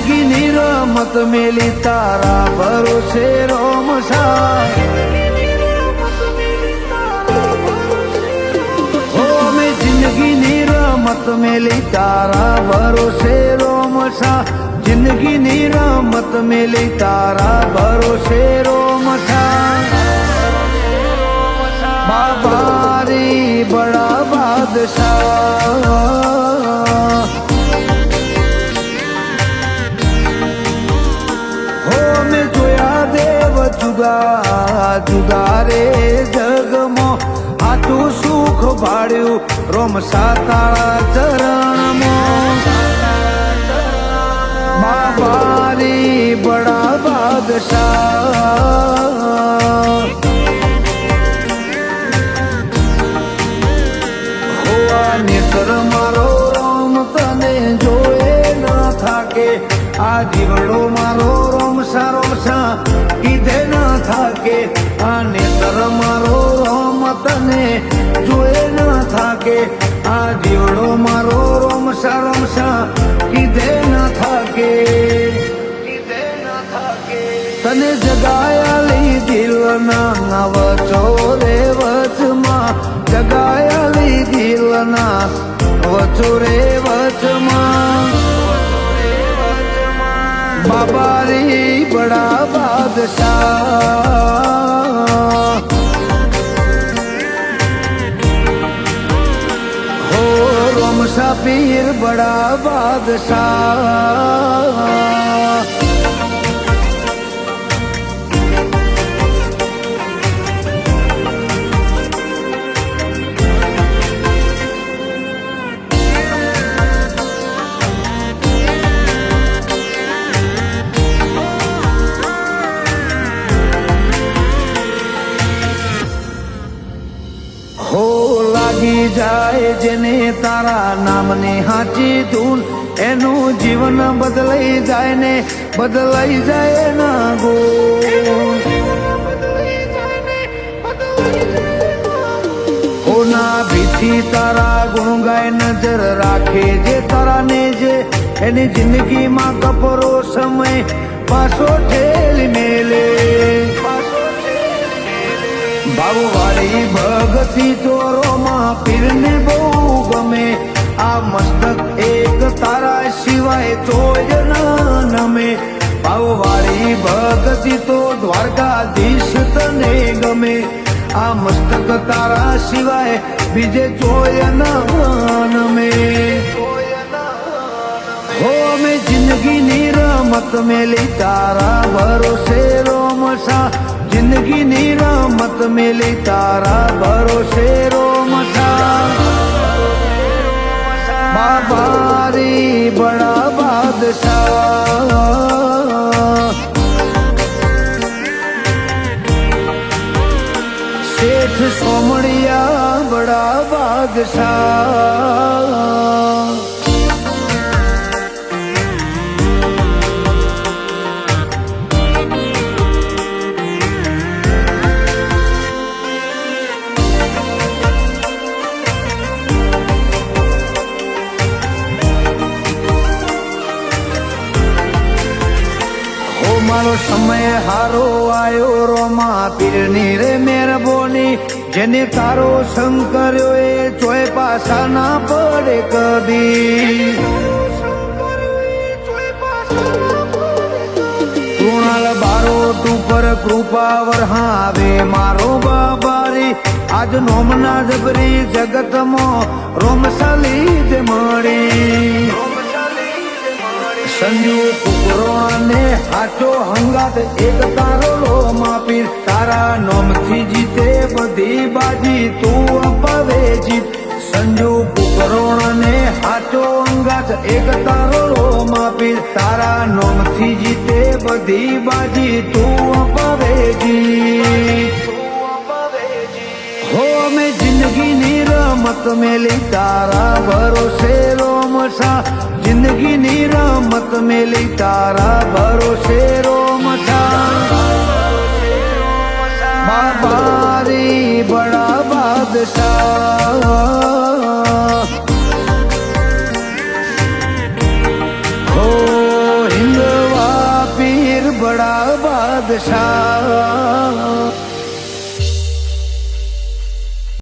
જિંદગીની રમત મેલી તારા ભરોસે રોમસા હો અમે જિંદગીની રમત મેલી તારા ભરોસે રોમસા જિંદગીની રમત મેલી તારા ભરોસે રોમસા બાબારી બડા બાદશાહ જુદા રે જગમો આતું સુખ ભાડ્યું રોમસા તારા ચરણમાં બાબારી બડા બાદશાહ હોવા નેત્ર મારો રોમ તને જોએ ન થાકે આ જીવડો મારો રોમસા રોમસા કીધે ન થાકે આ નેત્ર મારો રોમ તને જોએ ન થાકે આ જીવડો મારો રોમસા રોમસા કીધે ન થાકે તને જગાયાલી દિલના વચો રે વચમાં જગાયાલી દિલના વચો રે વચમાં બાબારી બડા બાદશાહ હો રોમસા પીર બડા બાદશાહ જાય જેને તારા નામને હાચી ધૂન એનું જીવન બદલાઈ જાય ને બદલાઈ જાય ના ગુણ હોના ભીથી તારા ગુણ ગાય નજર રાખે જે તારા ને જે એની જિંદગીમાં કપરો સમય પાછો ઠેલી મેલે ભાવવાળી ભગતી ચોરોમાં પીરને બહુ ગમે આ મસ્તક એક તારા સિવાય તોય ન નમે ભાવવાળી ભગતી તો દ્વારકાધીશ તને ગમે આ મસ્તક તારા સિવાય બીજે ચોય ન નમે હો અમે જિંદગીની રમત મેલી તારા ભરોસે રોમસા જિંદગીની રમત મેલી તારા ભરોસે રોમસા બાબારી બડા બાદશાહ શેઠ સોમણિયા બડા બાદશાહ મારો સમય હારો આયો રોમા પીરની રે મેરબોની જેને તારો શંકર્યો એ ચોય પાછા ના પડે કદી કૃણાલ બારોટ ઉપર કૃપા વરહાવે મારો બાબારી આજ નોમના જબરી જગતમાં રોમસા લીધે મળી સંજુ કુકરોને હાચો હંગાત એક તારો લો માપી તારા નોમથી જીતે બધી બાજી તું અપાવે જીત સંજુ કુકરોને હાચો હંગાત એક તારો લો માપી તારા નોમથી જીતે બધી બાજી તું અપાવે જીત હો અમે જિંદગીની રમત મેલી તારા ભરોસે રોમસા જિંદગીની રમત મેલી તારા ભરોસે રોમસા બાબારી બડા બાદશાહ હો હિંદવા પીર બડા બાદશાહ